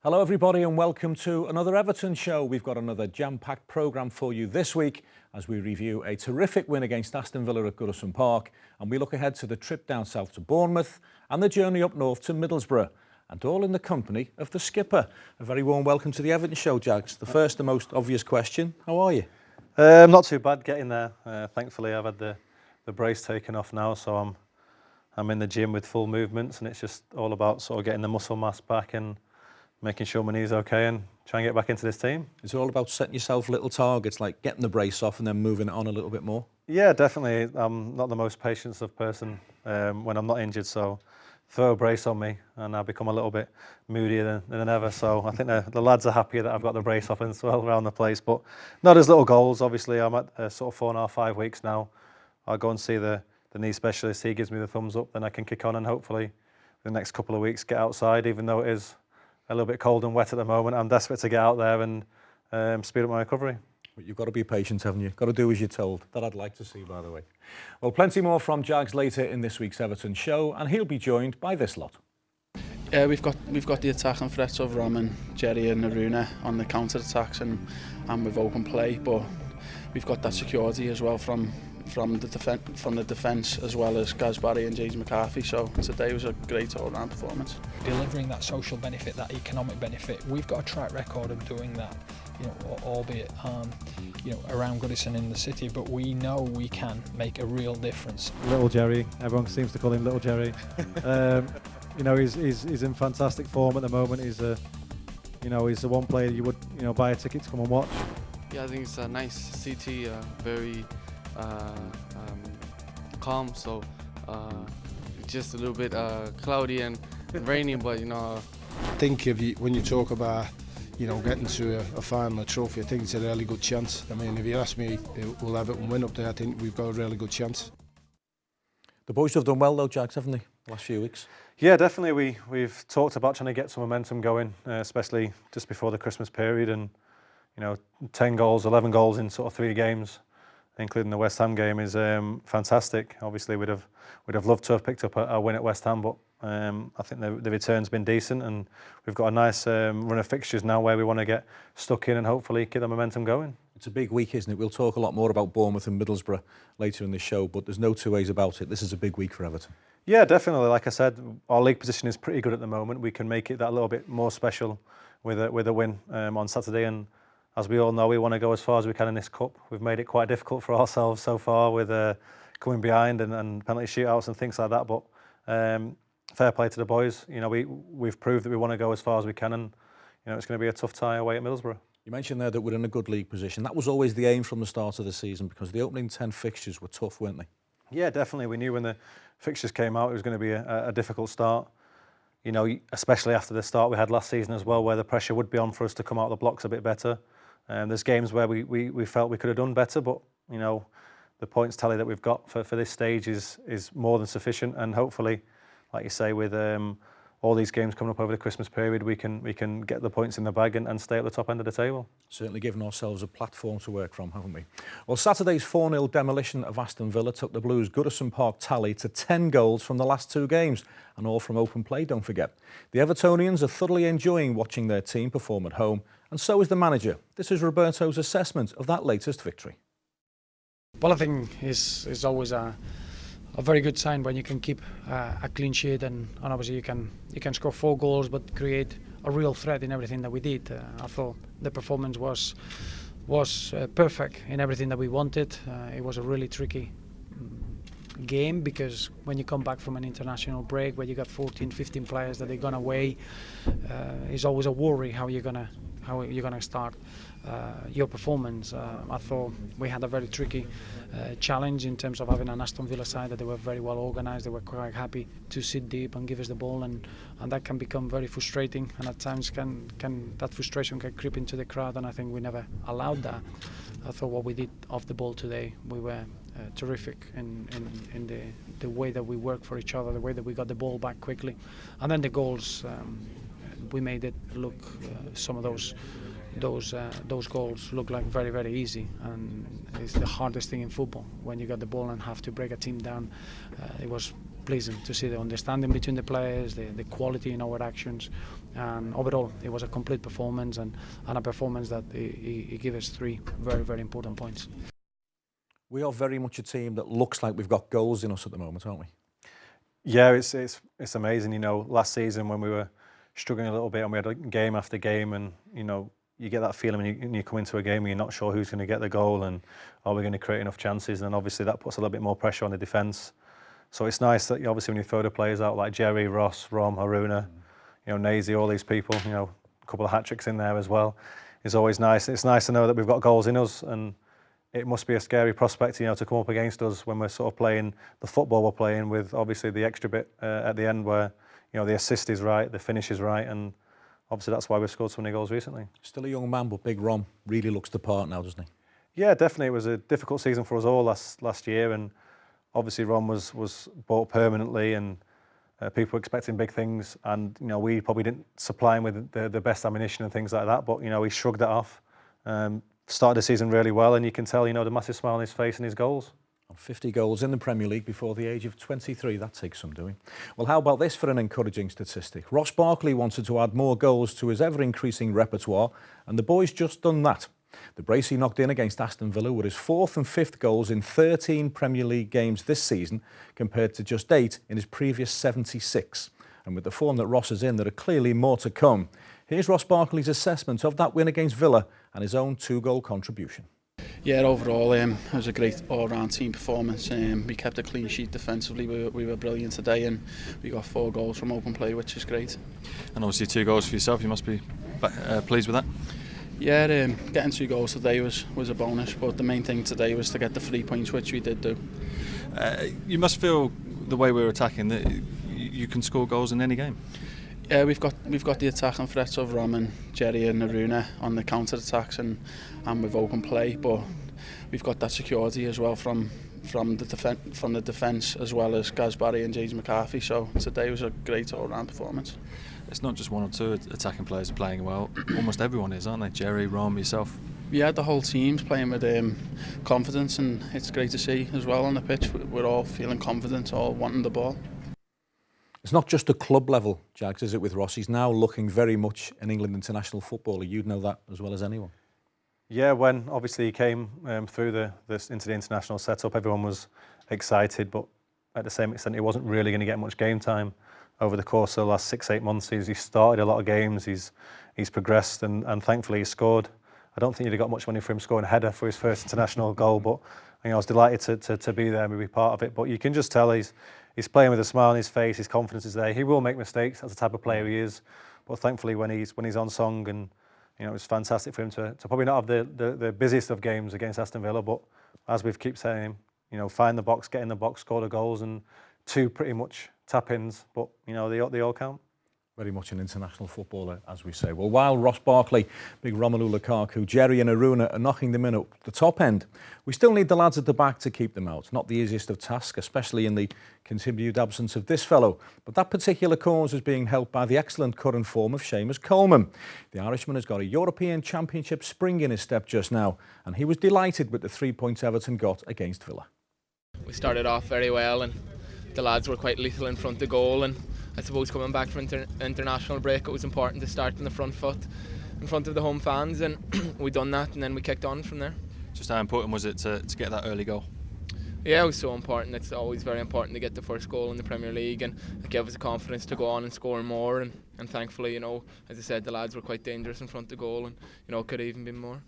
Hello everybody and welcome to another Everton show. We've got another jam-packed programme for you this week as we review a terrific win against Aston Villa at Goodison Park, and we look ahead to the trip down south to Bournemouth and the journey up north to Middlesbrough, and all in the company of the skipper. A very warm welcome to the Everton show, Jags. The first and most obvious question, how are you? Not too bad, getting there. Thankfully I've had the brace taken off now, so I'm in the gym with full movements, and it's just all about sort of getting the muscle mass back and making sure my knee's okay and try and get back into this team. It's all about setting yourself little targets, like getting the brace off and then moving it on a little bit more? Yeah, definitely. I'm not the most patient of person when I'm not injured, so throw a brace on me and I become a little bit moodier than ever. So I think the lads are happier that I've got the brace off and swell around the place. But no, there's little goals. Obviously, I'm at sort of 4.5, 5 weeks now. I'll go and see the knee specialist. He gives me the thumbs up, then I can kick on and hopefully the next couple of weeks get outside, even though it is a little bit cold and wet at the moment. I'm desperate to get out there and speed up my recovery. But you've got to be patient, haven't you? Got to do as you're told. That I'd like to see, by the way. Well, plenty more from Jags later in this week's Everton show, and he'll be joined by this lot. Yeah, we've got the attacking threats of Raman, Jerry and Aruna on the counter attacks and with open play, but we've got that security as well from the defence, as well as Gazbarri and James McCarthy. So today was a great all-round performance. Delivering that social benefit, that economic benefit, we've got a track record of doing that, albeit around Goodison in the city, but we know we can make a real difference. Little Jerry, everyone seems to call him Little Jerry. He's in fantastic form at the moment. He's the one player you would buy a ticket to come and watch. Yeah, I think it's a nice city, very calm, so just a little bit cloudy and rainy, but I think when you talk about getting to a final, a trophy, I think it's a really good chance. I mean, if you ask me, will Everton win up there? I think we've got a really good chance. The boys have done well though, Jags, haven't they, the last few weeks? Yeah, definitely. We've talked about trying to get some momentum going, especially just before the Christmas period, and 10 goals, 11 goals in sort of 3 games, including the West Ham game, is fantastic. Obviously, we'd have loved to have picked up a win at West Ham, but I think the return's been decent, and we've got a nice run of fixtures now where we want to get stuck in and hopefully get the momentum going. It's a big week, isn't it? We'll talk a lot more about Bournemouth and Middlesbrough later in the show, but there's no two ways about it. This is a big week for Everton. Yeah, definitely. Like I said, our league position is pretty good at the moment. We can make it that little bit more special with a win on Saturday, and as we all know, we want to go as far as we can in this cup. We've made it quite difficult for ourselves so far with coming behind and penalty shootouts and things like that. But fair play to the boys. We've proved that we want to go as far as we can, and it's going to be a tough tie away at Middlesbrough. You mentioned there that we're in a good league position. That was always the aim from the start of the season, because the opening 10 fixtures were tough, weren't they? Yeah, definitely. We knew when the fixtures came out it was going to be a difficult start. Especially after the start we had last season as well, where the pressure would be on for us to come out of the blocks a bit better. There's games where we felt we could have done better, but the points tally that we've got for this stage is more than sufficient, and hopefully, like you say, with all these games coming up over the Christmas period, we can get the points in the bag and stay at the top end of the table. Certainly given ourselves a platform to work from, haven't we? Well, Saturday's 4-0 demolition of Aston Villa took the Blues' Goodison Park tally to 10 goals from the last 2 games, and all from open play, don't forget. The Evertonians are thoroughly enjoying watching their team perform at home, and so is the manager. This is Roberto's assessment of that latest victory. Well, I think it's always a very good sign when you can keep a clean sheet, and obviously you can score 4 goals but create a real threat in everything that we did. I thought the performance was perfect in everything that we wanted. It was a really tricky game, because when you come back from an international break where you got 14-15 players that are gone away, it's always a worry how you're gonna start your performance. I thought we had a very tricky challenge in terms of having an Aston Villa side that they were very well organised. They were quite happy to sit deep and give us the ball, and that can become very frustrating, and at times that frustration can creep into the crowd, and I think we never allowed that. I thought what we did off the ball today, we were terrific in the way that we worked for each other, the way that we got the ball back quickly, and then the goals. We made it look some of those goals look like very, very easy, and it's the hardest thing in football when you got the ball and have to break a team down. It was pleasing to see the understanding between the players, the quality in our actions, And overall, it was a complete performance and a performance that he gave us 3 very, very important points. We are very much a team that looks like we've got goals in us at the moment, aren't we? Yeah, it's amazing. You know, last season when we were struggling a little bit and we had game after game, and you know, you get that feeling when you come into a game and you're not sure who's going to get the goal and are we going to create enough chances, and obviously that puts a little bit more pressure on the defence. So it's nice that obviously when you throw the players out like Jerry, Ross, Rom, Haruna, you know, Nazy, all these people, you know, a couple of hat-tricks in there as well, is always nice. It's nice to know that we've got goals in us, and it must be a scary prospect, you know, to come up against us when we're sort of playing the football we're playing with, obviously the extra bit at the end where, you know, the assist is right, the finish is right, and obviously that's why we've scored so many goals recently. Still a young man, but Big Rom really looks the part now, doesn't he? Yeah, definitely. It was a difficult season for us all last year, and obviously Rom was bought permanently, and people were expecting big things, and you know, we probably didn't supply him with the best ammunition and things like that, but you know, he shrugged it off. Started the season really well, and you can tell, you know, the massive smile on his face and his goals. 50 goals in the Premier League before the age of 23, that takes some doing. Well, how about this for an encouraging statistic? Ross Barkley wanted to add more goals to his ever-increasing repertoire, and the boy's just done that. The brace he knocked in against Aston Villa were his 4th and 5th goals in 13 Premier League games this season, compared to just 8 in his previous 76. And with the form that Ross is in, there are clearly more to come. Here's Ross Barkley's assessment of that win against Villa and his own 2-goal contribution. Yeah, overall it was a great all-round team performance. We kept a clean sheet defensively. We were brilliant today, and we got 4 goals from open play, which is great. And obviously 2 goals for yourself. You must be pleased with that. Yeah, getting 2 goals today was a bonus, but the main thing today was to get the 3 points, which we did do. You must feel the way we're attacking that you can score goals in any game. Yeah, we've got the attacking threats of Rom and Jerry and Haruna on the counter attacks and with open play, but we've got that security as well from the defence, as well as Gaz Barry and James McCarthy. So today was a great all-round performance. It's not just 1 or 2 attacking players are playing well. Almost everyone is, aren't they? Jerry, Rom, yourself. Yeah, the whole team's playing with confidence, and it's great to see as well on the pitch. We're all feeling confident, all wanting the ball. It's not just a club level, Jags, is it, with Ross? He's now looking very much an England international footballer. You'd know that as well as anyone. Yeah, when obviously he came through into the international setup, everyone was excited, but at the same extent, he wasn't really going to get much game time over the course of the last 6-8 months. He's started a lot of games, he's progressed, and thankfully he scored. I don't think you'd have got much money for him scoring a header for his first international goal, but I was delighted to be there and be part of it. But you can just tell he's playing with a smile on his face, his confidence is there. He will make mistakes, that's the type of player he is. But thankfully when he's on song, and you know, it's fantastic for him to probably not have the busiest of games against Aston Villa, but as we've keep saying him, you know, find the box, get in the box, score the goals, and 2 pretty much tap-ins, but you know, they all count. Very much an international footballer, as we say. Well, while Ross Barkley, big Romelu Lukaku, Jerry and Haruna are knocking them in at the top end, we still need the lads at the back to keep them out. Not the easiest of tasks, especially in the continued absence of this fellow. But that particular cause is being helped by the excellent current form of Seamus Coleman. The Irishman has got a European Championship spring in his step just now, and he was delighted with the 3 points Everton got against Villa. We started off very well, and the lads were quite lethal in front of goal, and I suppose coming back from international break, it was important to start on the front foot in front of the home fans, and we done that, and then we kicked on from there. Just how important was it to get that early goal? Yeah, it was so important. It's always very important to get the first goal in the Premier League, and it gave us the confidence to go on and score more, and thankfully, you know, as I said, the lads were quite dangerous in front of goal, and you know, it could have even been more.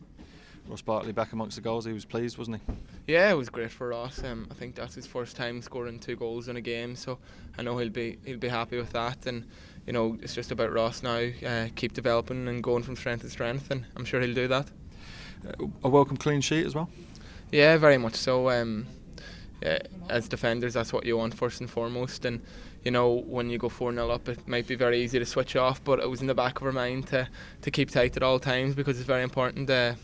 Ross Barkley back amongst the goals, he was pleased, wasn't he? Yeah, it was great for Ross. I think that's his first time scoring 2 goals in a game, so I know he'll be happy with that. And you know, it's just about Ross now, keep developing and going from strength to strength, and I'm sure he'll do that. A welcome clean sheet as well? Yeah, very much so. As defenders, that's what you want first and foremost. And you know, when you go 4-0 up, it might be very easy to switch off, but it was in the back of our mind to keep tight at all times, because it's very important to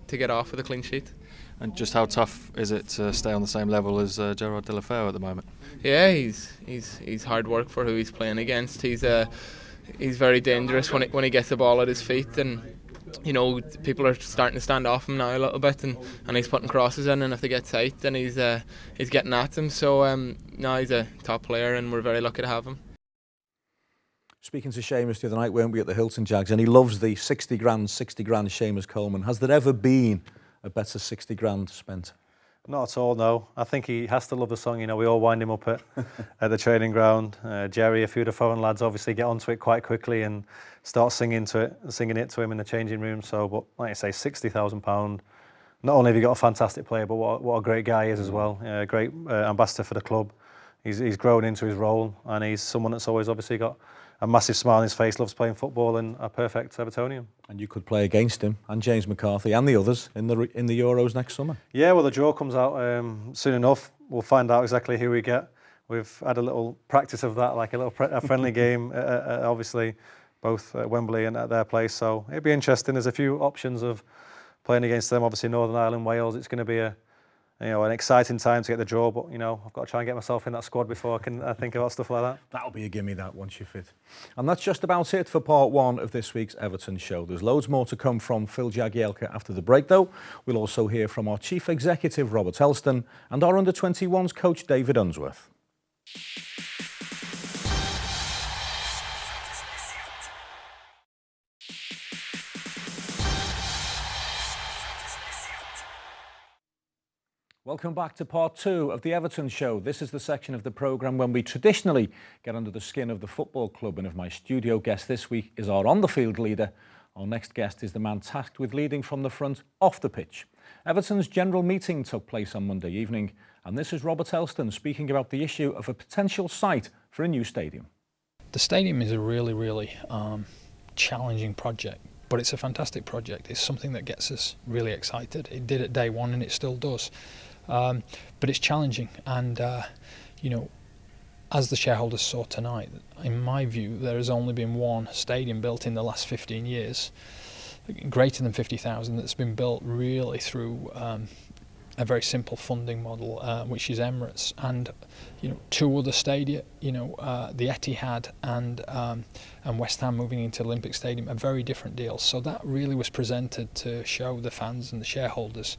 get off with a clean sheet. And just how tough is it to stay on the same level as Gerard Deulofeu at the moment? Yeah, he's hard work for who he's playing against. He's very dangerous when he gets the ball at his feet, and you know, people are starting to stand off him now a little bit, and he's putting crosses in, and if they get tight, then he's getting at them. So now he's a top player, and we're very lucky to have him. Speaking to Seamus the other night, weren't we, at the Hilton, Jags, and he loves the 60 grand, Seamus Coleman. Has there ever been a better 60 grand spent? Not at all, no. I think he has to love the song. You know, we all wind him up at the training ground. Jerry, a few of the foreign lads obviously get onto it quite quickly and start singing it to him in the changing room. So, but like I say, £60,000. Not only have you got a fantastic player, but what a great guy he is as well. A great ambassador for the club. He's grown into his role, and he's someone that's always obviously got a massive smile on his face, loves playing football, and a perfect Evertonian. And you could play against him and James McCarthy and the others in the Euros next summer. Yeah, well, the draw comes out soon enough. We'll find out exactly who we get. We've had a little practice of that, like a friendly game, obviously, both at Wembley and at their place. So it'd be interesting. There's a few options of playing against them. Obviously, Northern Ireland, Wales. It's going to be an exciting time to get the draw, but I've got to try and get myself in that squad before I can think about stuff like that. That'll be a gimme, that, once you're fit. And that's just about it for part one of this week's Everton show. There's loads more to come from Phil Jagielka after the break, though. We'll also hear from our chief executive, Robert Elston, and our under-21s coach, David Unsworth. Welcome back to part two of the Everton show. This is the section of the programme when we traditionally get under the skin of the football club, and if my studio guest this week is our on-the-field leader, our next guest is the man tasked with leading from the front off the pitch. Everton's general meeting took place on Monday evening, and this is Robert Elston speaking about the issue of a potential site for a new stadium. The stadium is a really challenging project, but it's a fantastic project. It's something that gets us really excited. It did at day one and it still does. But it's challenging, and as the shareholders saw tonight, in my view, there has only been one stadium built in the last 15 years, greater than 50,000, that's been built really through a very simple funding model, which is Emirates, and two other stadia, the Etihad and West Ham moving into Olympic Stadium, are very different deals. So that really was presented to show the fans and the shareholders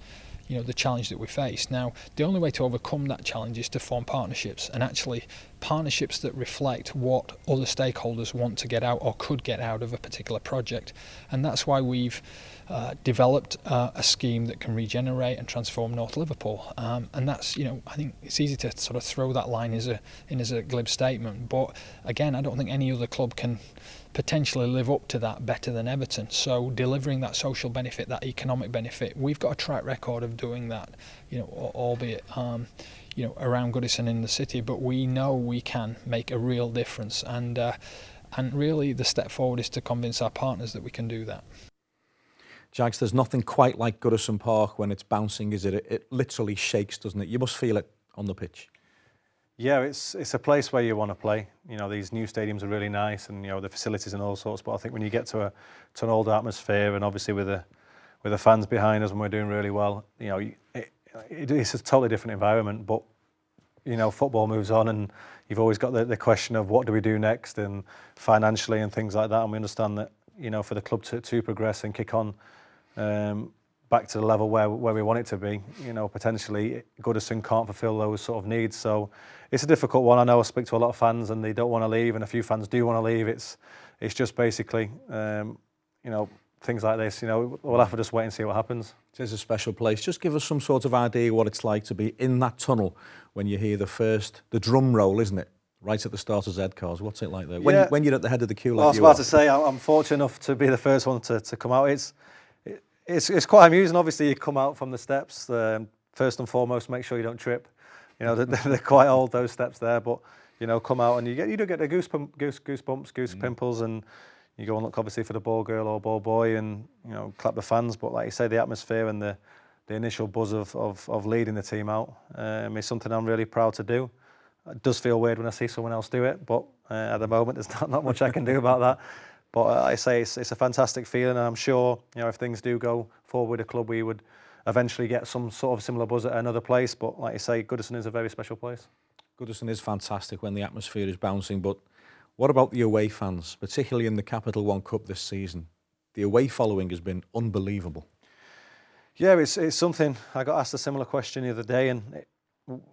the challenge that we face. Now, the only way to overcome that challenge is to form partnerships, and actually partnerships that reflect what other stakeholders want to get out or could get out of a particular project. And that's why we've developed a scheme that can regenerate and transform North Liverpool. And that's, I think it's easy to sort of throw that line as a glib statement, but again, I don't think any other club can potentially live up to that better than Everton. So delivering that social benefit, that economic benefit, we've got a track record of doing that, albeit around Goodison in the city, but we know we can make a real difference, and really the step forward is to convince our partners that we can do that. Jags, there's nothing quite like Goodison Park when it's bouncing, is it? It literally shakes, doesn't it? You must feel it on the pitch. Yeah, it's a place where you want to play. These new stadiums are really nice, and the facilities and all sorts. But I think when you get to an old atmosphere, and obviously with the fans behind us, and we're doing really well, it's a totally different environment. But football moves on, and you've always got the question of what do we do next, and financially and things like that. And we understand that for the club to progress and kick on back to the level where we want it to be, potentially Goodison can't fulfil those sort of needs. So it's a difficult one. I know I speak to a lot of fans and they don't want to leave, and a few fans do want to leave. It's just basically, things like this. We'll have to just wait and see what happens. It is a special place. Just give us some sort of idea what it's like to be in that tunnel when you hear the drum roll, isn't it? Right at the start of Z cars. What's it like there? When you're at the head of the queue, like I was about to say, I'm fortunate enough to be the first one to come out. It's quite amusing. Obviously, you come out from the steps. First and foremost, make sure you don't trip. They're quite old, those steps there. But come out and you do get the goosebumps, goose pimples, and you go and look obviously for the ball girl or ball boy, and clap the fans. But like you say, the atmosphere and the initial buzz of leading the team out is something I'm really proud to do. It does feel weird when I see someone else do it, but at the moment there's not much I can do about that. But I say it's a fantastic feeling, and I'm sure if things do go forward with the club, we would eventually get some sort of similar buzz at another place. But like you say, Goodison is a very special place. Goodison is fantastic when the atmosphere is bouncing, but what about the away fans, particularly in the Capital One Cup this season? The away following has been unbelievable. Yeah, it's something. I got asked a similar question the other day, and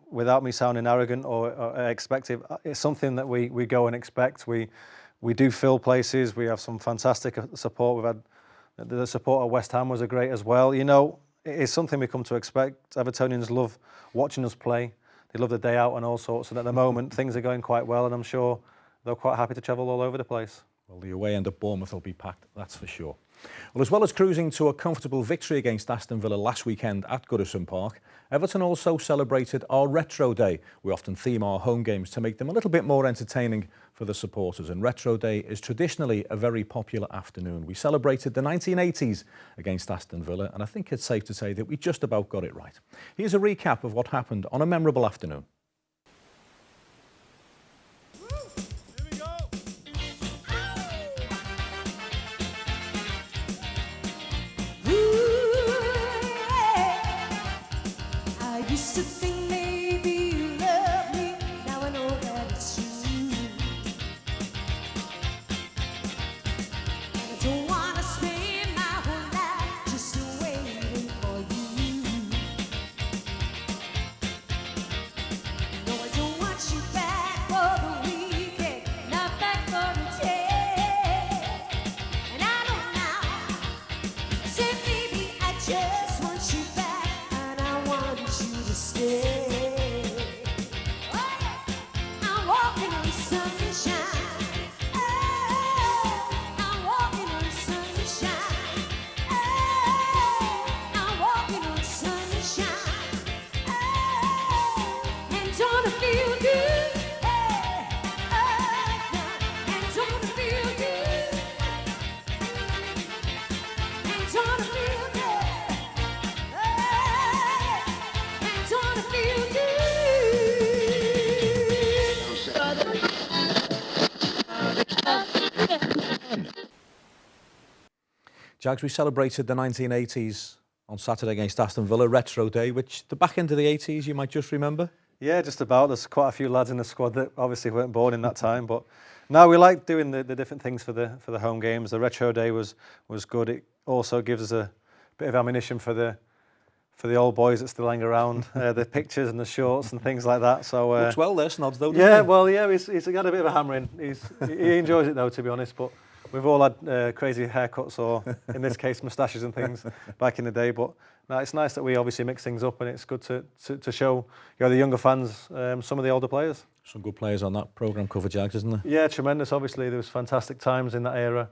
without me sounding arrogant or expective, it's something that we go and expect. We we do fill places. We have some fantastic support. We've had the support at West Ham was great as well. You know, it's something we come to expect. Evertonians love watching us play. They love the day out and all sorts. And at the moment, things are going quite well, and I'm sure they're quite happy to travel all over the place. Well, the away end of Bournemouth will be packed, that's for sure. Well, as well as cruising to a comfortable victory against Aston Villa last weekend at Goodison Park, Everton also celebrated our Retro Day. We often theme our home games to make them a little bit more entertaining for the supporters, and Retro Day is traditionally a very popular afternoon. We celebrated the 1980s against Aston Villa, and I think it's safe to say that we just about got it right. Here's a recap of what happened on a memorable afternoon. Jags, we celebrated the 1980s on Saturday against Aston Villa, Retro Day, which the back end of the 80s you might just remember. Yeah, just about. There's quite a few lads in the squad that obviously weren't born in that time, but no, we like doing the different things for the home games. The Retro Day was good. It also gives us a bit of ammunition for the old boys that still hang around, the pictures and the shorts and things like that. So looks well there, Snods, though. Yeah, he? well, yeah, he's got a bit of a hammering. He enjoys it though, to be honest. But we've all had crazy haircuts, or in this case, moustaches and things back in the day. But no, it's nice that we obviously mix things up, and it's good to show the younger fans some of the older players. Some good players on that programme cover, Jags, isn't there? Yeah, tremendous. Obviously, there was fantastic times in that era.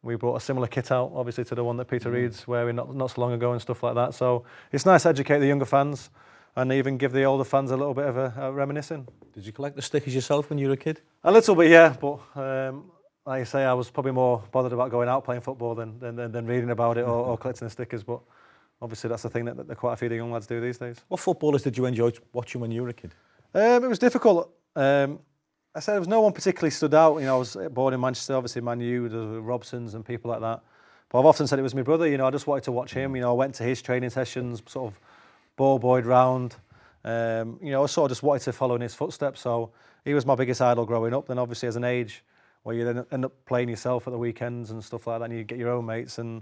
We brought a similar kit out, obviously, to the one that Peter Reid's wearing not so long ago and stuff like that. So it's nice to educate the younger fans and even give the older fans a little bit of a reminiscing. Did you collect the stickers yourself when you were a kid? A little bit, yeah, but like I say, I was probably more bothered about going out playing football than reading about it or collecting the stickers. But obviously, that's the thing that quite a few of the young lads do these days. What footballers did you enjoy watching when you were a kid? It was difficult. I said there was no one particularly stood out. You know, I was born in Manchester, obviously Man U, the Robsons and people like that. But I've often said it was my brother. You know, I just wanted to watch him. You know, I went to his training sessions, sort of ball boyed round. You know, I sort of just wanted to follow in his footsteps. So he was my biggest idol growing up. Then obviously as an age where you then end up playing yourself at the weekends and stuff like that, and you get your own mates. And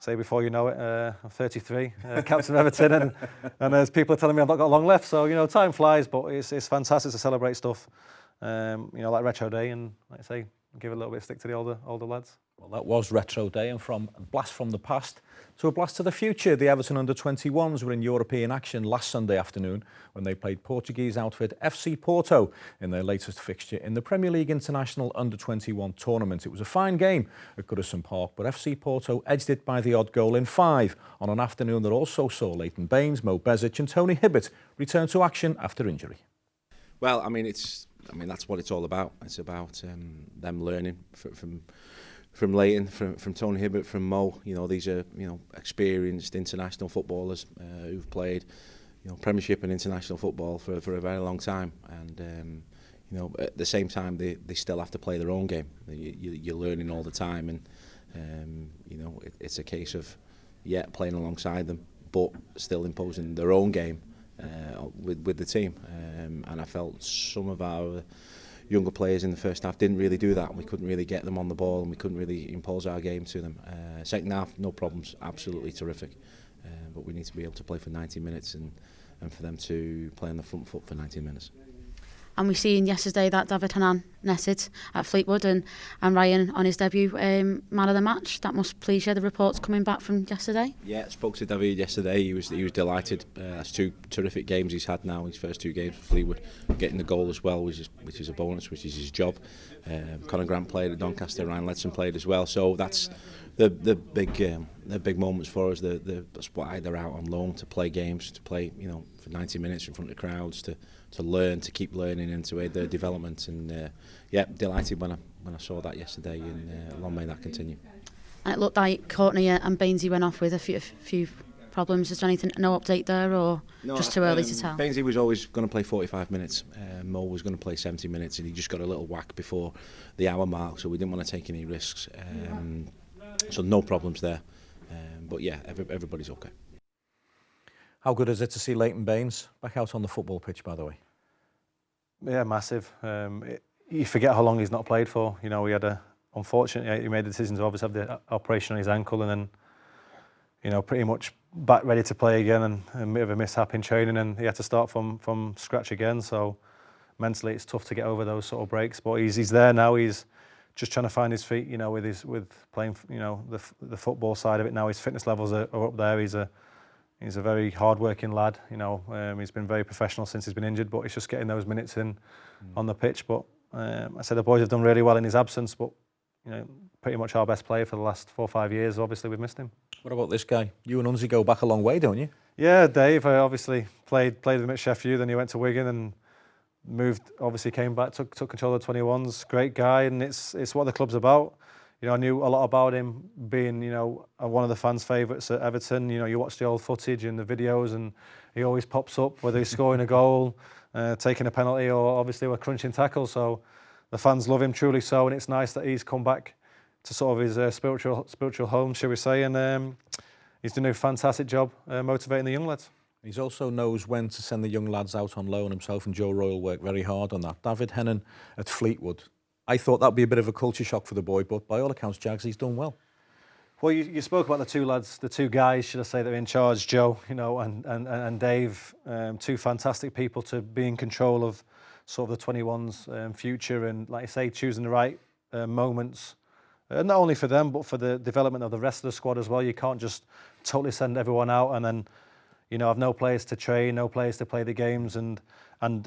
say before you know it, I'm 33, captain of Everton, and there's people telling me I've not got long left. So you know, time flies, but it's fantastic to celebrate stuff. You know, like Retro Day, and like I say, give a little bit of stick to the older lads. Well, that was Retro Day, and from a blast from the past to a blast to the future, the Everton under-21s were in European action last Sunday afternoon when they played Portuguese outfit FC Porto in their latest fixture in the Premier League International Under-21 tournament. It was a fine game at Goodison Park, but FC Porto edged it by the odd goal in 5 on an afternoon that also saw Leighton Baines, Mo Bezic and Tony Hibbert return to action after injury. Well, I mean, that's what it's all about. It's about them learning from Leighton, from Tony Hibbert, from Mo. You know, these are experienced international footballers who've played Premiership and international football for a very long time. And at the same time, they still have to play their own game. You're learning all the time, and it's a case of playing alongside them, but still imposing their own game with the team. And I felt some of our younger players in the first half didn't really do that. We couldn't really get them on the ball, and we couldn't really impose our game to them. Second half, no problems, absolutely terrific. But we need to be able to play for 90 minutes and for them to play on the front foot for 90 minutes. and we seen yesterday that David Hanan netted at Fleetwood, and Ryan on his debut man of the match. That must please you, the reports coming back from yesterday. Yeah, I spoke to David yesterday. He was delighted. That's 2 terrific games he's had now. His first 2 games for Fleetwood, getting the goal as well, which is a bonus, which is his job. Conor Grant played at Doncaster. Ryan Ledson played as well. So that's the big moments for us. That's why they're out on loan, to play games, to play for 90 minutes in front of crowds, to learn, to keep learning, and to aid their development. And yeah, delighted when I saw that yesterday, and long may that continue. And it looked like Courtney and Bainesy went off with a few problems. Is there anything, no update there, or just too early to tell? Bainesy was always going to play 45 minutes. Mo was going to play 70 minutes, and he just got a little whack before the hour mark, so we didn't want to take any risks. So no problems there. But yeah, everybody's okay. How good is it to see Leighton Baines back out on the football pitch, by the way? Yeah, massive. You forget how long he's not played for. He had unfortunately, he made the decision to obviously have the operation on his ankle, and then, pretty much back ready to play again, and a bit of a mishap in training, and he had to start from scratch again. So mentally, it's tough to get over those sort of breaks. But he's there now. He's just trying to find his feet, with playing, the football side of it now. His fitness levels are up there. He's a very hard-working lad. He's been very professional since he's been injured, but he's just getting those minutes in on the pitch. But I said the boys have done really well in his absence, but pretty much our best player for the last 4 or 5 years. Obviously, we've missed him. What about this guy? You and Unzi go back a long way, don't you? Yeah, Dave. I obviously played with him at Sheffield, then he went to Wigan and moved. Obviously, came back, took control of the 21s. Great guy, and it's what the club's about. I knew a lot about him being, one of the fans' favourites at Everton. You watch the old footage and the videos, and he always pops up, whether he's scoring a goal, taking a penalty, or obviously we're crunching tackles. So the fans love him, truly so, and it's nice that he's come back to sort of his spiritual home, shall we say, and he's doing a fantastic job motivating the young lads. He also knows when to send the young lads out on loan. Himself and Joe Royle work very hard on that. David Hanan at Fleetwood. I thought that'd be a bit of a culture shock for the boy, but by all accounts, Jags, he's done well. Well, you spoke about the 2 lads, the 2 guys, should I say, that are in charge, Joe, and Dave. 2 fantastic people to be in control of sort of the 21's future, and, like I say, choosing the right moments, not only for them, but for the development of the rest of the squad as well. You can't just totally send everyone out and then, have no players to train, no players to play the games, and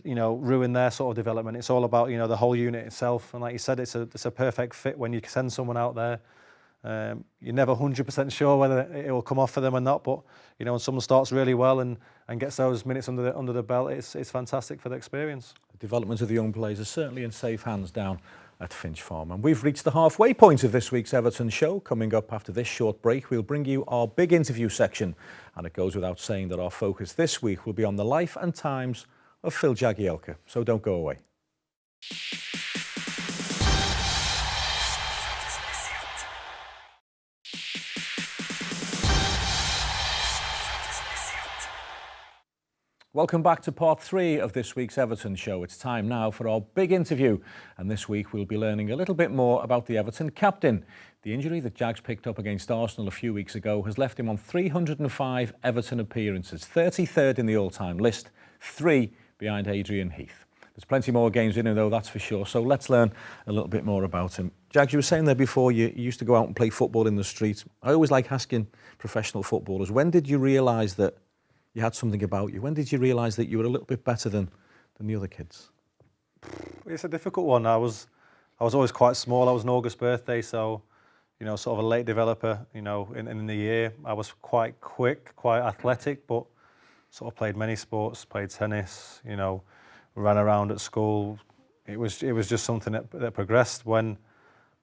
ruin their sort of development. It's all about the whole unit itself, and like you said, it's a perfect fit when you send someone out there. You're never 100% sure whether it will come off for them or not, but when someone starts really well and gets those minutes under the belt, it's fantastic for the experience. The development of the young players is certainly in safe hands down at Finch Farm. And we've reached the halfway point of this week's Everton show. Coming up after this short break, we'll bring you our big interview section, and it goes without saying that our focus this week will be on the life and times of Phil Jagielka. So don't go away. Welcome back to part 3 of this week's Everton show. It's time now for our big interview, and this week we'll be learning a little bit more about the Everton captain. The injury that Jags picked up against Arsenal a few weeks ago has left him on 305 Everton appearances, 33rd in the all-time list, 3 behind Adrian Heath. There's plenty more games in him though, that's for sure, so let's learn a little bit more about him. Jags, you were saying there before you used to go out and play football in the street. I always like asking professional footballers, when did you realise that you had something about you? When did you realise that you were a little bit better than the other kids? It's a difficult one. I was always quite small. I was an August birthday, so sort of a late developer. In the year, I was quite quick, quite athletic, but sort of played many sports. Played tennis. Ran around at school. It was just something that progressed when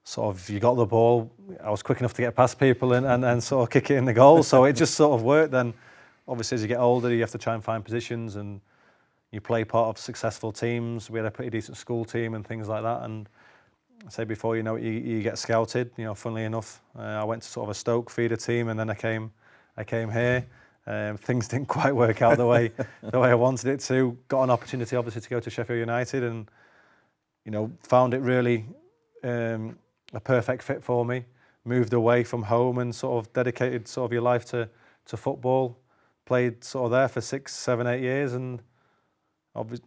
sort of you got the ball. I was quick enough to get past people and sort of kick it in the goal. So it just sort of worked. Then obviously as you get older, you have to try and find positions, and you play part of successful teams. We had a pretty decent school team and things like that. And I say before you know it, you get scouted. Funnily enough, I went to sort of a Stoke feeder team, and then I came here. Things didn't quite work out the way I wanted it to. Got an opportunity, obviously, to go to Sheffield United, and found it really a perfect fit for me. Moved away from home and sort of dedicated sort of your life to football. Played sort of there for 6, 7, 8 years, and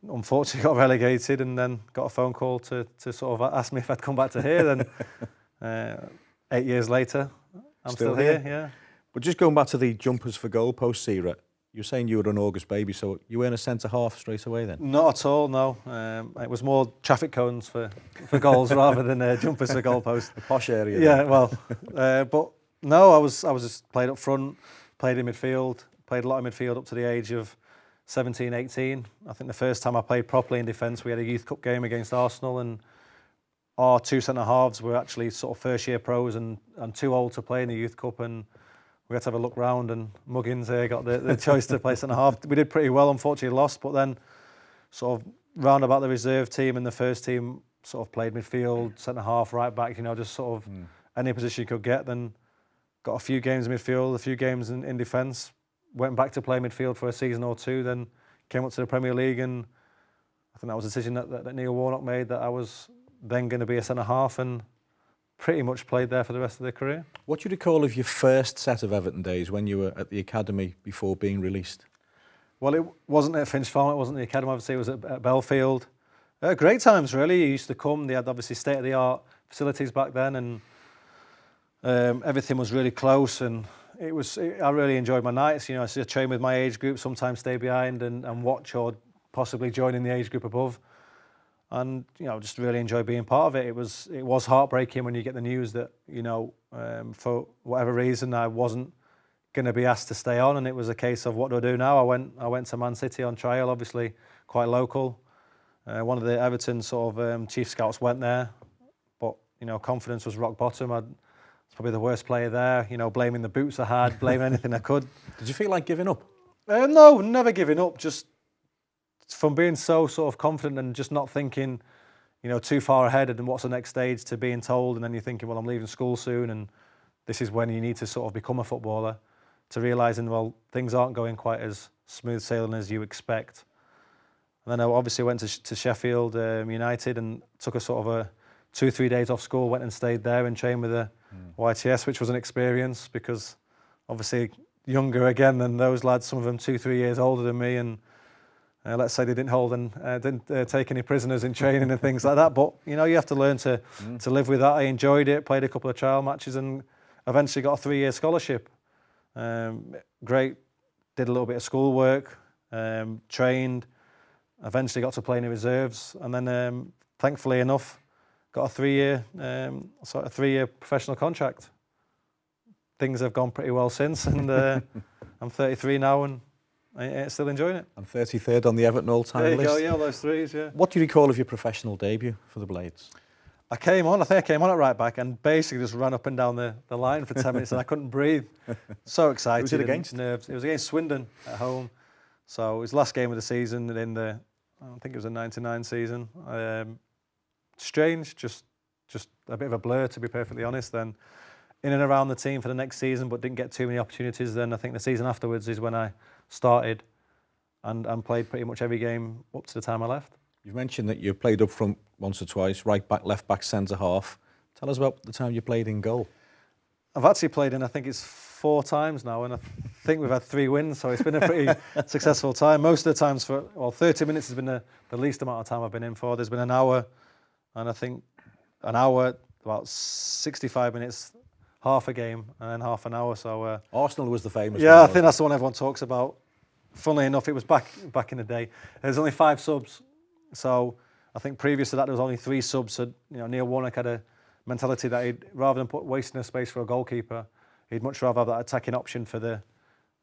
unfortunately got relegated, and then got a phone call to sort of ask me if I'd come back to here. Then 8 years later, I'm still here. Yeah. But just going back to the jumpers for goalposts era, you're saying you were an August baby, so you weren't a centre half straight away then? Not at all, no. It was more traffic cones for goals rather than jumpers for goalposts. The posh area. Yeah, well, but no, I was just played up front, played in midfield, played a lot of midfield up to the age of 17, 18. I think the first time I played properly in defence, we had a Youth Cup game against Arsenal, and our two centre halves were actually sort of first year pros and too old to play in the Youth Cup, and we had to have a look round, and Muggins here got the choice to play centre half. We did pretty well, unfortunately lost, but then sort of round about the reserve team and the first team sort of played midfield, centre half, right back, just sort of any position you could get. Then got a few games in midfield, a few games in defence, went back to play midfield for a season or two, then came up to the Premier League, and I think that was a decision that Neil Warnock made, that I was then going to be a centre half, and pretty much played there for the rest of their career. What do you recall of your first set of Everton days when you were at the academy before being released? Well, it wasn't at Finch Farm, it wasn't the academy, obviously it was at Belfield. Great times, really. You used to come, they had obviously state-of-the-art facilities back then, and everything was really close, and I really enjoyed my nights. I used to train with my age group, sometimes stay behind and watch, or possibly join in the age group above. And just really enjoy being part of it. It was heartbreaking when you get the news that for whatever reason I wasn't going to be asked to stay on, and it was a case of what do I do now. I went to Man City on trial, obviously quite local. One of the Everton sort of chief scouts went there, but confidence was rock bottom. I was probably the worst player there. Blaming the boots I had, blaming anything I could. Did you feel like giving up? No, never giving up. Just from being so sort of confident and just not thinking, too far ahead and what's the next stage, to being told, and then you're thinking, well, I'm leaving school soon, and this is when you need to sort of become a footballer, to realising, well, things aren't going quite as smooth sailing as you expect. And then I obviously went to Sheffield United and took a sort of 2-3 days off school, went and stayed there and trained with the YTS, which was an experience, because obviously younger again than those lads, some of them 2-3 years older than me, and let's say they didn't hold and didn't take any prisoners in training and things like that. But you have to learn to live with that. I enjoyed it, played a couple of trial matches, and eventually got a 3-year scholarship. Great, did a little bit of schoolwork, trained, eventually got to play in the reserves, and then thankfully enough got a 3-year professional contract. Things have gone pretty well since, and I'm 33 now, and I'm still enjoying it. I'm 33rd on the Everton all-time list. There you go, yeah, all those threes, yeah. What do you recall of your professional debut for the Blades? I think I came on at right back and basically just ran up and down the line for 10 minutes, and I couldn't breathe. So excited. Who was it against? Nerves. It was against Swindon at home. So it was last game of the season I think it was a 99 season. Strange, just a bit of a blur, to be perfectly honest. Then in and around the team for the next season, but didn't get too many opportunities. Then I think the season afterwards is when I started and played pretty much every game up to the time I left. You've mentioned that you played up front once or twice, right back, left back, centre half. Tell us about the time you played in goal. I've actually played in, I think it's 4 times now, and I think we've had 3 wins, so it's been a pretty successful time. Most of the times 30 minutes has been the least amount of time I've been in for. There's been an hour, and I think an hour, about 65 minutes, half a game, and then half an hour. So Arsenal was the famous one. I think that's the one everyone talks about. Funnily enough, it was back in the day. There's only 5 subs, so I think previous to that there was only 3 subs. So Neil Warnock had a mentality that he'd, rather than wasting a space for a goalkeeper, he'd much rather have that attacking option for the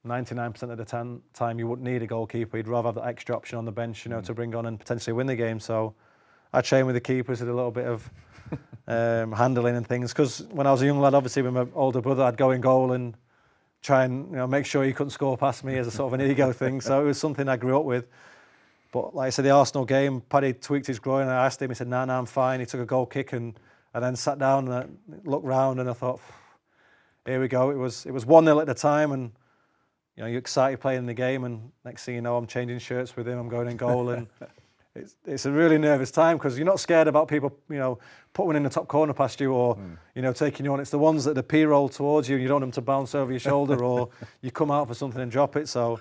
99% of the time you wouldn't need a goalkeeper. He'd rather have that extra option on the bench, to bring on and potentially win the game. So I trained with the keepers, did a little bit of handling and things. Because when I was a young lad, obviously with my older brother, I'd go in goal and try and make sure he couldn't score past me as a sort of an ego thing. So it was something I grew up with. But like I said, the Arsenal game, Paddy tweaked his groin, and I asked him. He said, "No, I'm fine." He took a goal kick and then sat down and I looked round and I thought, here we go. It was 1-0 at the time, and you're excited playing the game, and next thing you know, I'm changing shirts with him. I'm going in goal, and it's a really nervous time because you're not scared about people, put one in the top corner past you or taking you on. It's the ones that the P-roll towards you, and you don't want them to bounce over your shoulder, or you come out for something and drop it. So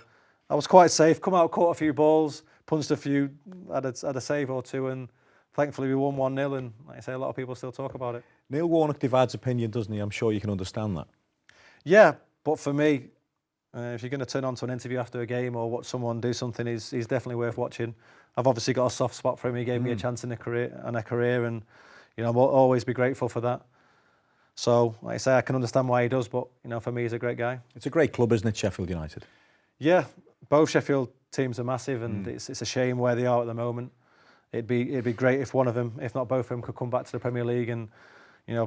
I was quite safe. Come out, caught a few balls, punched a few, had a save or two, and thankfully we won 1-0, and like I say, a lot of people still talk about it. Neil Warnock divides opinion, doesn't he? I'm sure you can understand that. Yeah, but for me, if you're going to turn on to an interview after a game or watch someone do something, he's definitely worth watching. I've obviously got a soft spot for him. He gave me a chance in a career, and I'll always be grateful for that. So, like I say, I can understand why he does, but for me, he's a great guy. It's a great club, isn't it, Sheffield United? Yeah, both Sheffield teams are massive, and it's a shame where they are at the moment. It'd be great if one of them, if not both of them, could come back to the Premier League, and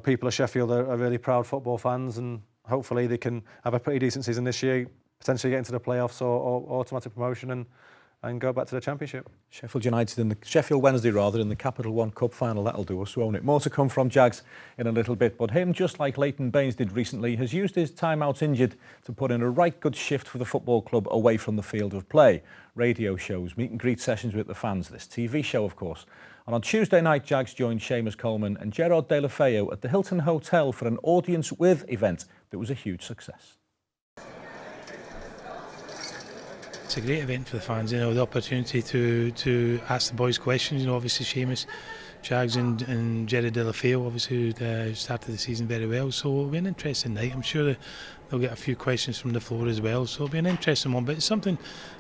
people of Sheffield are really proud football fans, and hopefully they can have a pretty decent season this year, potentially get into the playoffs or automatic promotion and go back to the Championship. Sheffield Wednesday in the Capital One Cup final. That'll do us, won't it? More to come from Jags in a little bit, but him, just like Leighton Baines did recently, has used his time out injured to put in a right good shift for the football club away from the field of play. Radio shows, meet and greet sessions with the fans, this TV show, of course. And on Tuesday night, Jags joined Seamus Coleman and Gerard Deulofeu at the Hilton Hotel for an audience with event that was a huge success. It's a great event for the fans, the opportunity to ask the boys questions. Obviously Seamus, Jags and Gerard Deulofeu, obviously who started the season very well. So it'll be an interesting night. I'm sure they'll get a few questions from the floor as well. So it'll be an interesting one, but it's something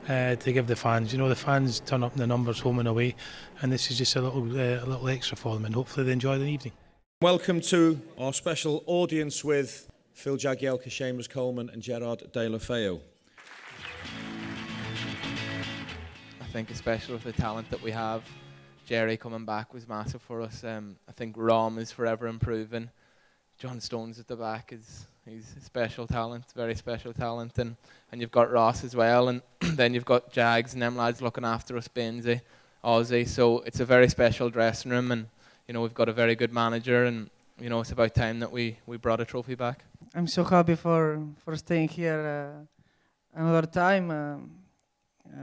to give the fans. The fans turn up in the numbers home and away, and this is just a little extra for them, and hopefully they enjoy the evening. Welcome to our special audience with Phil Jagielka, Seamus Coleman and Gerard Deulofeu. I think especially with the talent that we have, Jerry coming back was massive for us. I think Rom is forever improving. John Stones at the back he's a special talent, very special talent, and you've got Ross as well, and then you've got Jags and them lads looking after us, Bainesy, Ozzy. So it's a very special dressing room, and we've got a very good manager, and it's about time that we brought a trophy back. I'm so happy for staying here another time.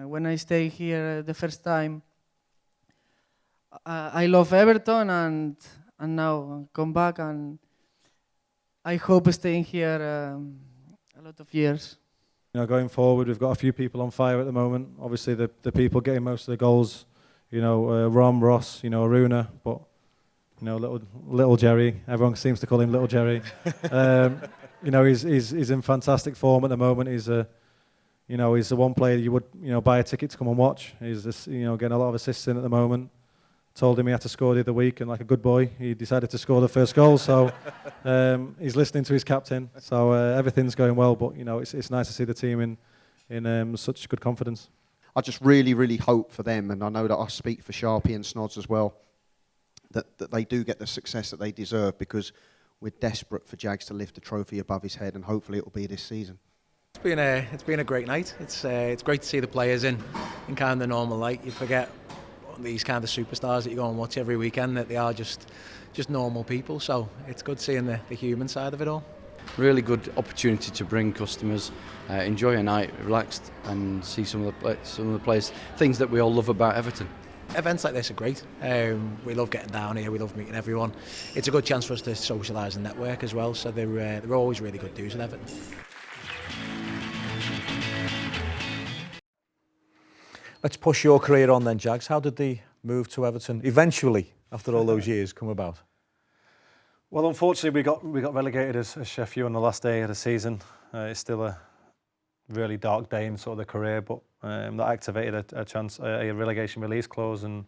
When I stay here the first time, I love Everton, and now come back, and I hope staying here a lot of years. Going forward, we've got a few people on fire at the moment. Obviously, the people getting most of the goals, Rom, Ross, Aruna, but little Jerry. Everyone seems to call him Little Jerry. He's in fantastic form at the moment. He's the one player you would buy a ticket to come and watch. He's getting a lot of assists in at the moment. Told him he had to score the other week, and like a good boy, he decided to score the first goal. So he's listening to his captain. So everything's going well, but it's nice to see the team in such good confidence. I just really, really hope for them, and I know that I speak for Sharpie and Snods as well, that they do get the success that they deserve, because we're desperate for Jags to lift the trophy above his head, and hopefully it'll be this season. It's been a great night. It's great to see the players in kind of the normal light. You forget these kind of superstars that you go and watch every weekend, that they are just normal people. So it's good seeing the human side of it all. Really good opportunity to bring customers, enjoy a night, relaxed, and see some of the players, things that we all love about Everton. Events like this are great. We love getting down here. We love meeting everyone. It's a good chance for us to socialise and network as well. So they're always really good dues at Everton. Let's push your career on then, Jags. How did the move to Everton eventually, after all those years, come about? Well, unfortunately, we got relegated as Sheffield on the last day of the season. It's still a really dark day in sort of the career, but that activated a relegation release clause, and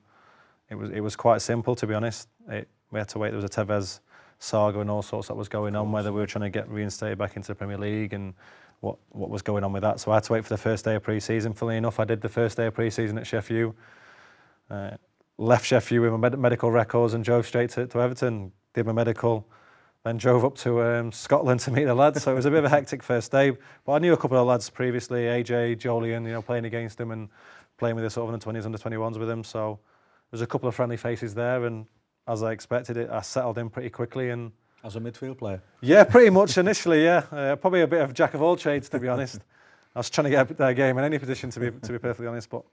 it was quite simple, to be honest. We had to wait. There was a Tevez saga and all sorts that was going on, whether we were trying to get reinstated back into the Premier League and what was going on with that. So I had to wait for the first day of pre-season. Funnily enough, I did the first day of pre-season at Sheffield. Left Sheffield with my medical records and drove straight to Everton, did my medical, then drove up to Scotland to meet the lads. So it was a bit of a hectic first day. But I knew a couple of lads previously, AJ, Jolien, playing against them and playing with the sort of under-20s, under-21s with them. So there's a couple of friendly faces there, and as I expected, I settled in pretty quickly. And as a midfield player? Yeah, pretty much initially, yeah. Probably a bit of jack of all trades, to be honest. I was trying to get a game in any position, to be perfectly honest, but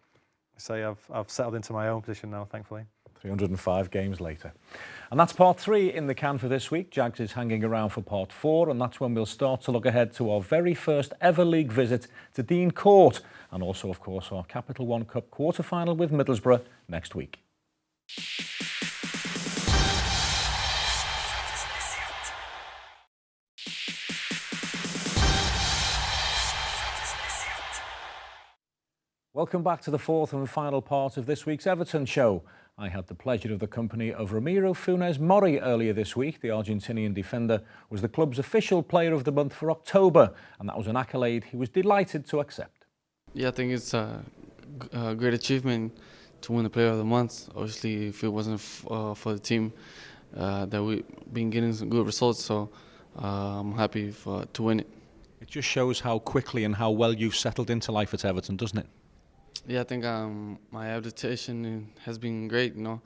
I say I've settled into my own position now, thankfully. 305 games later. And that's part 3 in the can for this week. Jags is hanging around for part 4, and that's when we'll start to look ahead to our very first ever league visit to Dean Court, and also, of course, our Capital One Cup quarter-final with Middlesbrough next week. Welcome back to the fourth and final part of this week's Everton show. I had the pleasure of the company of Ramiro Funes Mori earlier this week. The Argentinian defender was the club's official player of the month for October, and that was an accolade he was delighted to accept. Yeah, I think it's a great achievement to win the player of the month. Obviously, if it wasn't for the team, that we've been getting some good results, so I'm happy to win it. It just shows how quickly and how well you've settled into life at Everton, doesn't it? Yeah, I think my adaptation has been great, with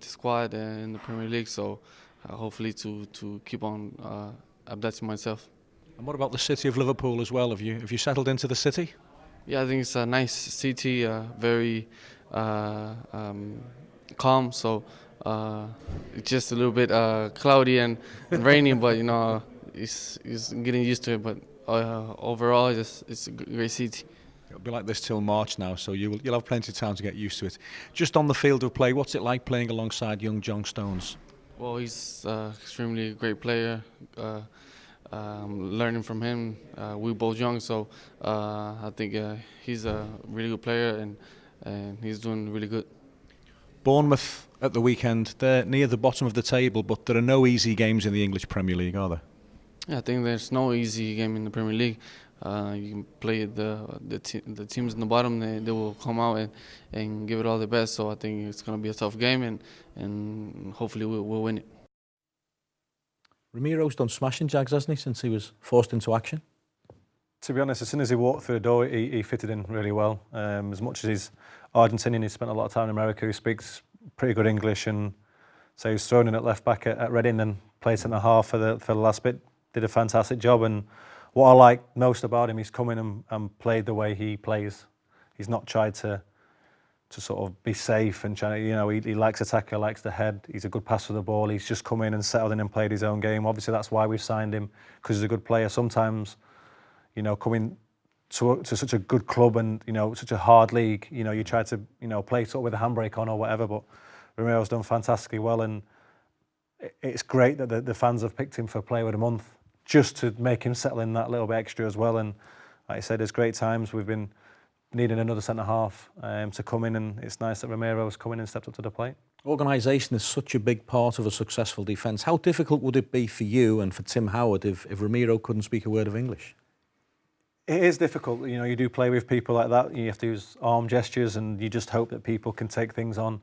the squad in the Premier League. So hopefully to keep on adapting myself. And what about the city of Liverpool as well? Have you settled into the city? Yeah, I think it's a nice city, very calm. So it's just a little bit cloudy and rainy, but it's getting used to it. But overall, it's a great city. It'll be like this till March now, so you'll have plenty of time to get used to it. Just on the field of play, what's it like playing alongside young John Stones? Well, he's extremely great player. Learning from him, we're both young, so I think he's a really good player and he's doing really good. Bournemouth at the weekend, they're near the bottom of the table, but there are no easy games in the English Premier League, are there? Yeah, I think there's no easy game in the Premier League. You can play the teams in the bottom, they will come out and give it all their best. So I think it's going to be a tough game, and hopefully we'll win it. Ramiro's done smashing Jags, hasn't he, since he was forced into action? To be honest, as soon as he walked through the door, he fitted in really well. As much as he's Argentinian, he spent a lot of time in America. He speaks pretty good English, and so he was thrown in at left back at Reading and played centre half for the last bit. Did a fantastic job, and what I like most about him, he's come in and played the way he plays. He's not tried to sort of be safe and trying to, he likes to tackle, likes to head. He's a good passer of the ball. He's just come in and settled in and played his own game. Obviously, that's why we've signed him, because he's a good player. Sometimes, coming to such a good club and, such a hard league, you try to, play sort of with a handbrake on or whatever, but Ramiro's done fantastically well, and it's great that the fans have picked him for Player of the Month, just to make him settle in that little bit extra as well. And like I said, there's great times. We've been needing another centre-half to come in, and it's nice that Ramiro's come in and stepped up to the plate. Organisation is such a big part of a successful defence. How difficult would it be for you and for Tim Howard if Ramiro couldn't speak a word of English? It is difficult. You do play with people like that. You have to use arm gestures, and you just hope that people can take things on,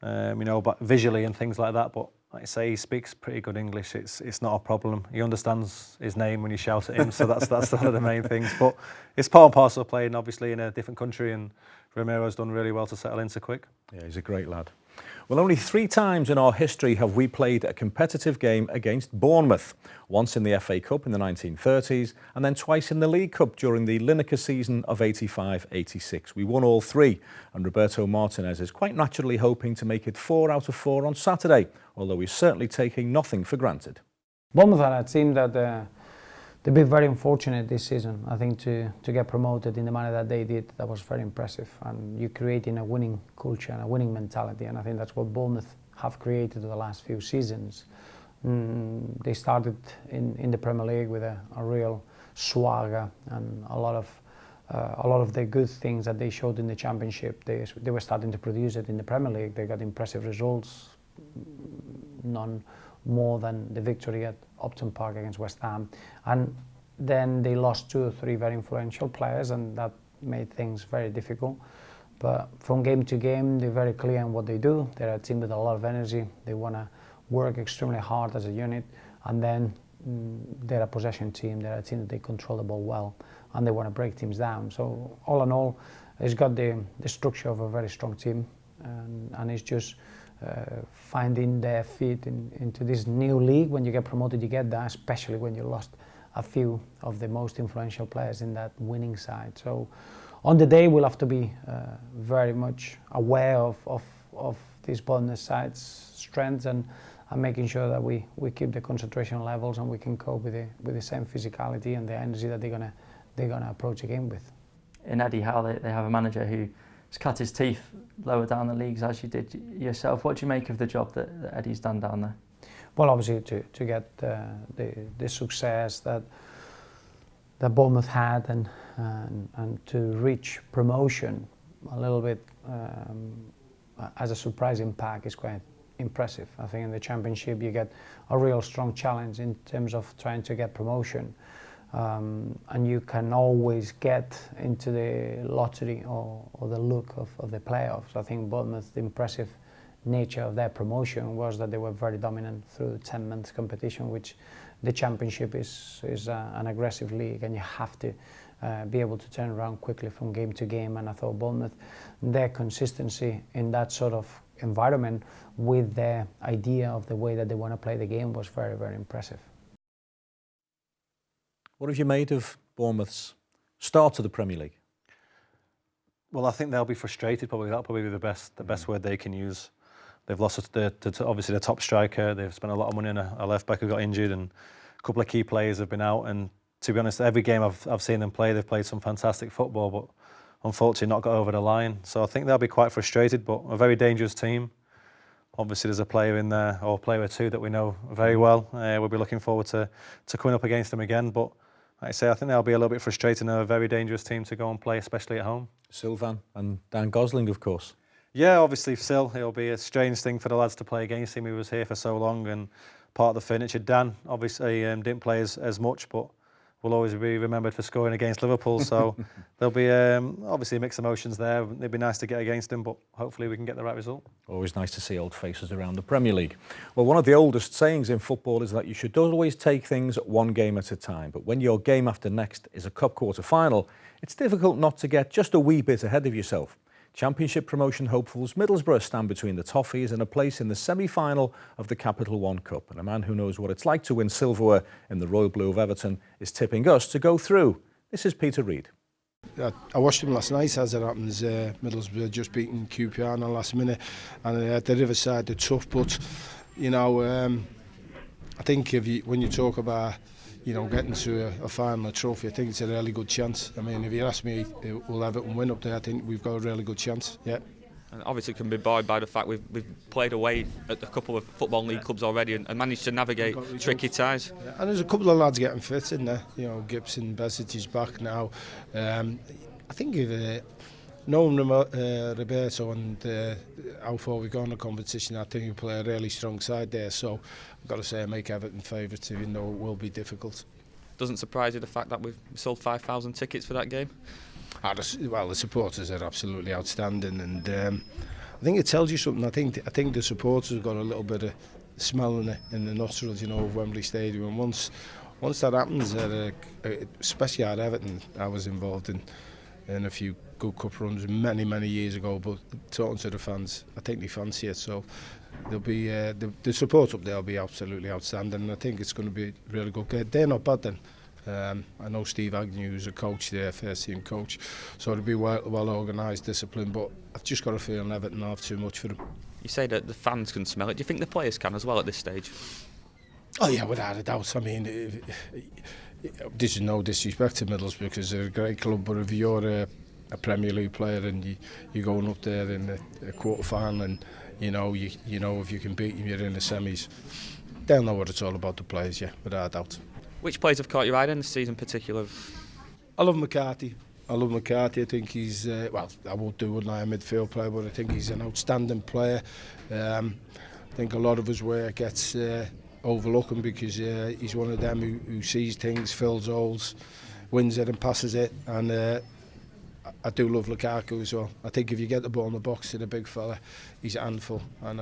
but visually and things like that. But like I say, he speaks pretty good English. It's not a problem. He understands his name when you shout at him, so that's one of the main things. But it's part and parcel of playing, obviously, in a different country, and Ramiro's done really well to settle in so quick. Yeah, he's a great lad. Well, only 3 times in our history have we played a competitive game against Bournemouth. Once in the FA Cup in the 1930s, and then twice in the League Cup during the Lineker season of 85-86. We won all 3, and Roberto Martinez is quite naturally hoping to make it 4 out of 4 on Saturday, although he's certainly taking nothing for granted. Bournemouth are a team that they've been very unfortunate this season. I think to get promoted in the manner that they did, that was very impressive. And you're creating a winning culture and a winning mentality, and I think that's what Bournemouth have created the last few seasons. They started in the Premier League with a real swagger and a lot of the good things that they showed in the Championship. They were starting to produce it in the Premier League. They got impressive results, none more than the victory at Upton Park against West Ham, and then they lost 2 or 3 very influential players, and that made things very difficult. But from game to game, they're very clear on what they do. They're a team with a lot of energy. They want to work extremely hard as a unit, and then they're a possession team. They're a team that they control the ball well, and they want to break teams down. So all in all, it's got the structure of a very strong team, and it's just finding their feet into this new league. When you get promoted, you get that, especially when you lost a few of the most influential players in that winning side. So on the day we'll have to be very much aware of this Bournemouth side's strengths and making sure that we keep the concentration levels and we can cope with the same physicality and the energy that they're gonna approach a game with. In Eddie Howe, they have a manager who's cut his teeth lower down the leagues as you did yourself. What do you make of the job that Eddie's done down there? Well, obviously to get the success that Bournemouth had and to reach promotion a little bit as a surprising pack is quite impressive. I think in the Championship you get a real strong challenge in terms of trying to get promotion, and you can always get into the lottery or the look of the playoffs. I think Bournemouth, the impressive nature of their promotion was that they were very dominant through the 10-month competition, which the Championship is an aggressive league, and you have to be able to turn around quickly from game to game. And I thought Bournemouth, their consistency in that sort of environment with their idea of the way that they want to play the game was very, very impressive. What have you made of Bournemouth's start to the Premier League? Well, I think they'll be frustrated. That'll probably be the best word they can use. They've lost obviously the top striker. They've spent a lot of money on a left back who got injured, and a couple of key players have been out. And to be honest, every game I've seen them play, they've played some fantastic football, but unfortunately not got over the line. So I think they'll be quite frustrated, but a very dangerous team. Obviously there's a player in there, or a player or two, that we know very well. We'll be looking forward to coming up against them again. But like I say, I think they'll be a little bit frustrated. They're a very dangerous team to go and play, especially at home. Sylvan and Dan Gosling, of course. Yeah, obviously Sil, it'll be a strange thing for the lads to play against him. He was here for so long and part of the furniture. Dan obviously didn't play as much, but will always be remembered for scoring against Liverpool. So there'll be obviously mixed emotions there. It'd be nice to get against him, but hopefully we can get the right result. Always nice to see old faces around the Premier League. Well, one of the oldest sayings in football is that you should always take things one game at a time. But when your game after next is a cup quarter-final, it's difficult not to get just a wee bit ahead of yourself. Championship promotion hopefuls Middlesbrough stand between the Toffees and a place in the semi-final of the Capital One Cup. And a man who knows what it's like to win silverware in the Royal Blue of Everton is tipping us to go through. This is Peter Reid. I watched them last night, as it happens. Middlesbrough just beating QPR in the last minute, and at the Riverside they're tough. But you know, I think when you talk about getting to a final, a trophy, I think it's a really good chance. I mean, if you ask me, will Everton win up there? I think we've got a really good chance. Yeah. And obviously can be buoyed by the fact we've played away at a couple of Football League clubs already and managed to navigate tricky ties. Yeah. And there's a couple of lads getting fit in there. Gibson, Besic is back now. I think if knowing Roberto and how far we've gone in the competition, I think we play a really strong side there. So I've got to say I make Everton favourites, even though it will be difficult. Doesn't surprise you the fact that we've sold 5,000 tickets for that game? Well, the supporters are absolutely outstanding, and I think it tells you something. I think the supporters have got a little bit of smell in the nostrils, of Wembley Stadium. And once that happens, especially at Everton, I was involved in a few good cup runs many years ago. But talking to the fans, I think they fancy it. So there'll be the support up there will be absolutely outstanding. And I think it's going to be really good. They're not bad then. I know Steve Agnew is a coach there, first team coach, so it'll be well organised, disciplined, but I've just got a feeling Everton will have too much for them. You say that the fans can smell it. Do you think the players can as well at this stage? Oh yeah, without a doubt. I mean, this is no disrespect to Middlesbrough because they're a great club, but if you're a Premier League player and you're going up there in a quarter final and you know if you can beat them, you're in the semis, they'll know what it's all about, the players, yeah, without a doubt. Which players have caught your eye in this season in particular? I love McCarthy. I think he's, well, I won't do it like a midfield player, but I think he's an outstanding player. I think a lot of his work gets overlooked because he's one of them who sees things, fills holes, wins it and passes it. And I do love Lukaku as well. I think if you get the ball in the box to the big fella, he's a handful. And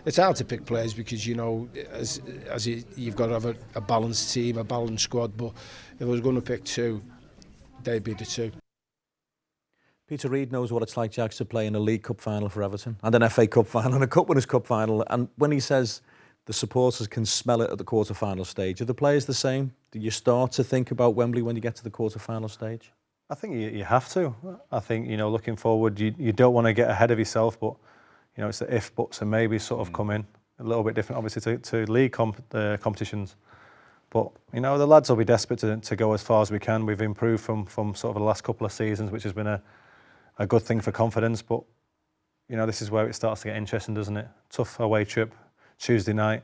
it's hard to pick players because, as you've got to have a balanced team, a balanced squad. But if I was going to pick two, they'd be the two. Peter Reid knows what it's like, Jags, to play in a League Cup final for Everton and an FA Cup final and a Cup Winners' Cup final. And when he says the supporters can smell it at the quarter-final stage, are the players the same? Do you start to think about Wembley when you get to the quarter-final stage? I think you have to. I think, you know, looking forward, you don't want to get ahead of yourself, but, you know, it's the if, buts and maybe sort of come in. A little bit different, obviously, to league competitions. But, you know, the lads will be desperate to go as far as we can. We've improved from sort of the last couple of seasons, which has been a good thing for confidence. But, you know, this is where it starts to get interesting, doesn't it? Tough away trip, Tuesday night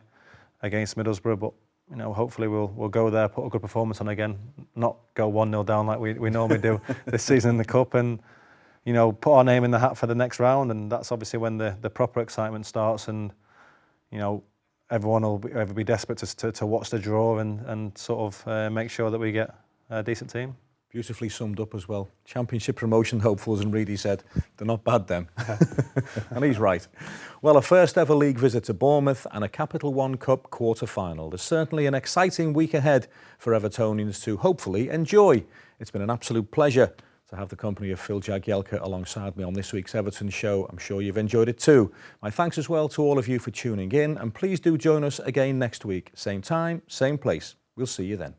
against Middlesbrough, but, you know, hopefully we'll go there, put a good performance on again, not go 1-0 down like we normally do this season in the Cup, and, you know, put our name in the hat for the next round. And that's obviously when the proper excitement starts, and, you know, everyone will be desperate to watch the draw and sort of make sure that we get a decent team. Beautifully summed up as well. Championship promotion hopefuls, and Reedy said, they're not bad them. And he's right. Well, a first ever league visit to Bournemouth and a Capital One Cup quarter-final. There's certainly an exciting week ahead for Evertonians to hopefully enjoy. It's been an absolute pleasure to have the company of Phil Jagielka alongside me on this week's Everton show. I'm sure you've enjoyed it too. My thanks as well to all of you for tuning in, and please do join us again next week. Same time, same place. We'll see you then.